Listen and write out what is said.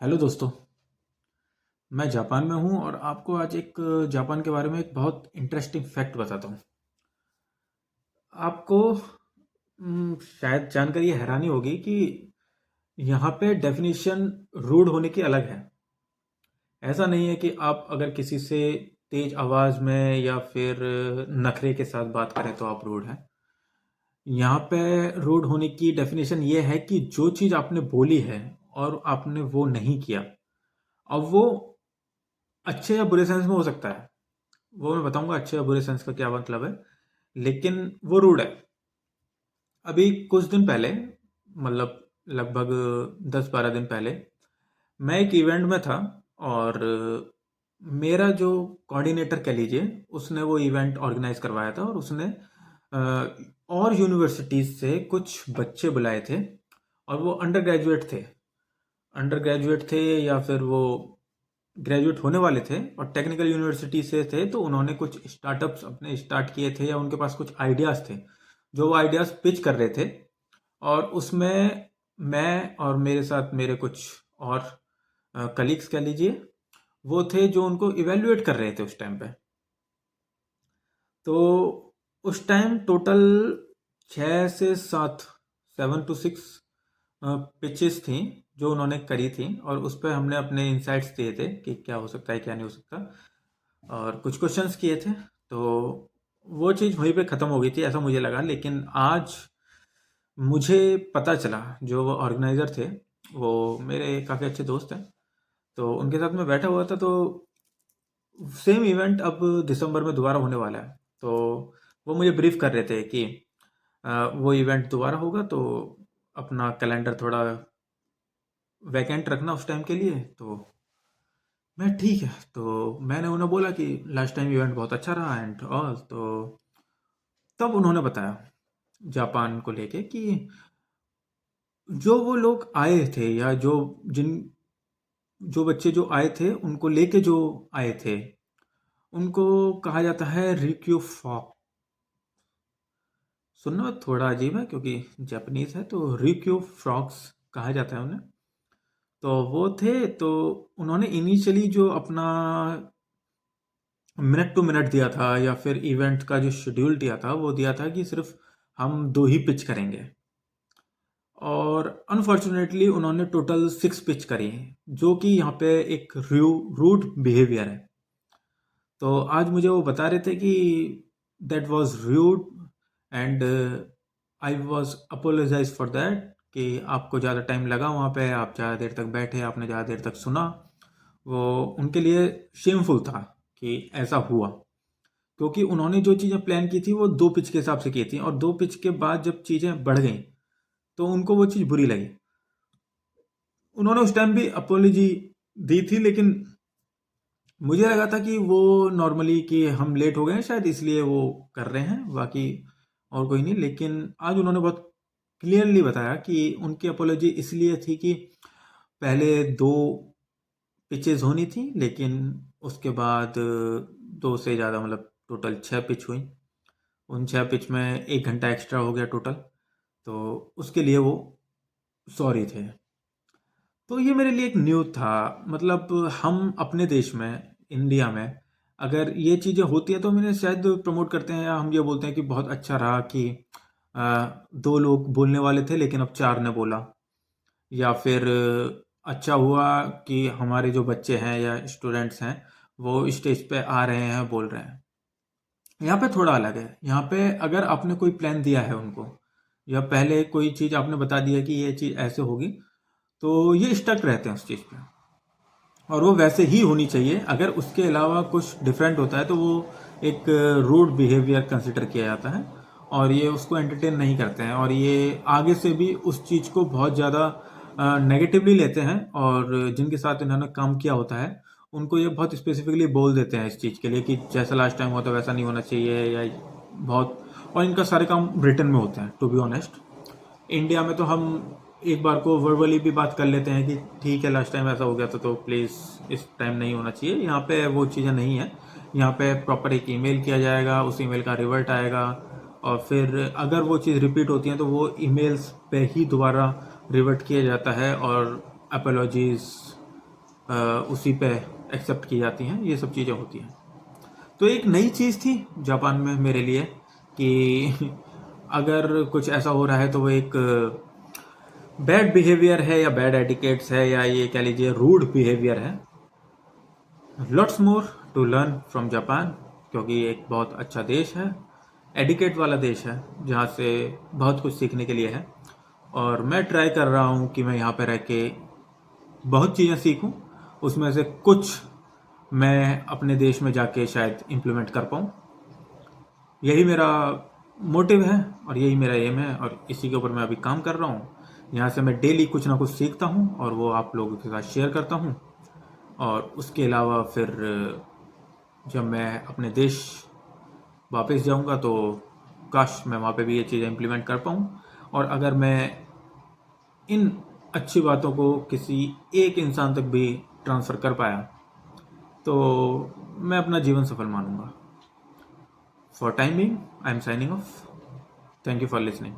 Hello दोस्तों। मैं Japan में हूँ और आपको आज एक जापान के बारे में एक बहुत इंटरेस्टिंग फैक्ट बताता हूँ। आपको शायद जानकर ये हैरानी होगी कि यहाँ पे डेफिनेशन रूड होने की अलग है। ऐसा नहीं है कि आप अगर किसी से तेज आवाज़ में या फिर नखरे के साथ बात करें तो आप रूड हैं। यहाँ पे रूड होने की डेफिनेशन ये है कि जो चीज़ आपने बोली है और आपने वो नहीं किया, अब वो अच्छे या बुरे सेंस में हो सकता है। वो मैं बताऊंगा अच्छे या बुरे सेंस का क्या मतलब है, लेकिन वो रूड है। अभी कुछ दिन पहले, मतलब लगभग 10-12 दिन पहले, मैं एक इवेंट में था और मेरा जो कोऑर्डिनेटर कह लीजिए, उसने वो इवेंट ऑर्गेनाइज करवाया था और उसने और यूनिवर्सिटीज़ से कुछ बच्चे बुलाए थे और वो अंडर ग्रेजुएट थे या फिर वो ग्रेजुएट होने वाले थे और टेक्निकल यूनिवर्सिटी से थे। तो उन्होंने कुछ स्टार्टअप्स अपने स्टार्ट किए थे या उनके पास कुछ आइडियाज़ थे जो वो आइडियाज़ पिच कर रहे थे। और उसमें मैं और मेरे साथ मेरे कुछ और कलीग्स कह लीजिए, वो थे जो उनको इवेल्युएट कर रहे थे उस टाइम पे। तो उस टाइम टोटल 6 से 7, 7 to 6 पिचेस थी जो उन्होंने करी थी और उस पर हमने अपने इंसाइट्स दिए थे कि क्या हो सकता है क्या नहीं हो सकता, और कुछ क्वेश्चंस किए थे। तो वो चीज़ वहीं पे ख़त्म हो गई थी ऐसा मुझे लगा, लेकिन आज मुझे पता चला, जो वो ऑर्गेनाइज़र थे वो मेरे काफ़ी अच्छे दोस्त हैं। तो उनके साथ मैं बैठा हुआ था, तो सेम इवेंट अब दिसंबर में दोबारा होने वाला है। तो वो मुझे ब्रीफ कर रहे थे कि वो इवेंट दोबारा होगा, तो अपना कैलेंडर थोड़ा वैकेंट रखना उस टाइम के लिए। तो मैं ठीक है, तो मैंने उन्हें बोला कि लास्ट टाइम इवेंट बहुत अच्छा रहा एंड ऑल। तो तब उन्होंने बताया जापान को लेके कि जो वो लोग आए थे या जो बच्चे जो आए थे उनको लेके जो आए थे, उनको कहा जाता है रिक्यू फॉक। सुनना में थोड़ा अजीब है क्योंकि जापानीज है, तो रिक्यू फ्रॉक्स कहा जाता है उन्हें। तो वो थे, तो उन्होंने इनिशियली जो अपना मिनट टू मिनट दिया था या फिर इवेंट का जो शेड्यूल दिया था वो दिया था कि सिर्फ हम 2 ही पिच करेंगे। और अनफॉर्चुनेटली उन्होंने टोटल 6 पिच करी हैं, जो कि यहाँ पे एक रूड बिहेवियर है। तो आज मुझे वो बता रहे थे कि that was rude and I was apologise for that, कि आपको ज़्यादा टाइम लगा वहाँ पे, आप ज़्यादा देर तक बैठे, आपने ज़्यादा देर तक सुना। वो उनके लिए शेमफुल था कि ऐसा हुआ, क्योंकि उन्होंने जो चीज़ें प्लान की थी वो 2 पिच के हिसाब से की थी और 2 पिच के बाद जब चीज़ें बढ़ गई तो उनको वो चीज़ बुरी लगी। उन्होंने उस टाइम भी अपोलॉजी दी थी, लेकिन मुझे लगा था कि वो नॉर्मली कि हम लेट हो गए हैं शायद इसलिए वो कर रहे हैं, बाकी और कोई नहीं। लेकिन आज उन्होंने बहुत क्लियरली बताया कि उनकी अपोलॉजी इसलिए थी कि पहले 2 पिचेस होनी थी, लेकिन उसके बाद 2 से ज़्यादा, मतलब टोटल 6 पिच हुई। उन 6 पिच में 1 घंटा एक्स्ट्रा हो गया टोटल, तो उसके लिए वो सॉरी थे। तो ये मेरे लिए एक न्यूज़ था। मतलब हम अपने देश में, इंडिया में, अगर ये चीज़ें होती हैं तो हम इन्हें शायद प्रमोट करते हैं या हम ये बोलते हैं कि बहुत अच्छा रहा कि 2 लोग बोलने वाले थे लेकिन अब 4 ने बोला, या फिर अच्छा हुआ कि हमारे जो बच्चे हैं या स्टूडेंट्स हैं वो स्टेज पे आ रहे हैं, बोल रहे हैं। यहाँ पे थोड़ा अलग है। यहाँ पे अगर आपने कोई प्लान दिया है उनको या पहले कोई चीज़ आपने बता दिया कि ये चीज़ ऐसे होगी, तो ये स्टक रहते हैं उस चीज़ पे और वो वैसे ही होनी चाहिए। अगर उसके अलावा कुछ डिफरेंट होता है तो वो एक रूड बिहेवियर कंसिडर किया जाता है और ये उसको एंटरटेन नहीं करते हैं और ये आगे से भी उस चीज़ को बहुत ज़्यादा नेगेटिवली लेते हैं। और जिनके साथ इन्होंने काम किया होता है उनको ये बहुत स्पेसिफिकली बोल देते हैं इस चीज़ के लिए कि जैसा लास्ट टाइम हुआ था वैसा नहीं होना चाहिए, या बहुत। और इनका सारे काम रिटर्न में होते हैं, टू बी ऑनेस्ट। इंडिया में तो हम एक बार को वर्बली भी बात कर लेते हैं कि ठीक है लास्ट टाइम ऐसा हो गया था तो प्लीज़ इस टाइम नहीं होना चाहिए। यहाँ पे वो चीज़ें नहीं है। यहाँ पे प्रॉपर एक ईमेल किया जाएगा, उस ईमेल का रिवर्ट आएगा और फिर अगर वो चीज़ रिपीट होती है तो वो ईमेल्स पे ही दोबारा रिवर्ट किया जाता है और अपोलॉजीज उसी पे एक्सेप्ट की जाती हैं, ये सब चीज़ें होती हैं। तो एक नई चीज़ थी जापान में मेरे लिए कि अगर कुछ ऐसा हो रहा है तो वो एक बैड बिहेवियर है या बैड एटिकेट्स है या ये कह लीजिए रूड बिहेवियर है। Lots more to learn from Japan, क्योंकि ये एक बहुत अच्छा देश है, एडिकेट वाला देश है, जहाँ से बहुत कुछ सीखने के लिए है। और मैं ट्राई कर रहा हूँ कि मैं यहाँ पर रह के बहुत चीज़ें सीखूँ, उसमें से कुछ मैं अपने देश में जाके शायद इम्प्लीमेंट कर पाऊँ। यही मेरा मोटिव है और यही मेरा एम है, और इसी के ऊपर मैं अभी काम कर रहा हूँ। यहाँ से मैं डेली कुछ ना कुछ सीखता हूँ और वो आप लोगों के साथ शेयर करता हूँ। और उसके अलावा फिर जब मैं अपने देश वापस जाऊंगा तो काश मैं वहाँ पे भी ये चीज़ें इम्प्लीमेंट कर पाऊँ। और अगर मैं इन अच्छी बातों को किसी एक इंसान तक भी ट्रांसफ़र कर पाया तो मैं अपना जीवन सफल मानूंगा। For time being I am signing off. Thank you for listening.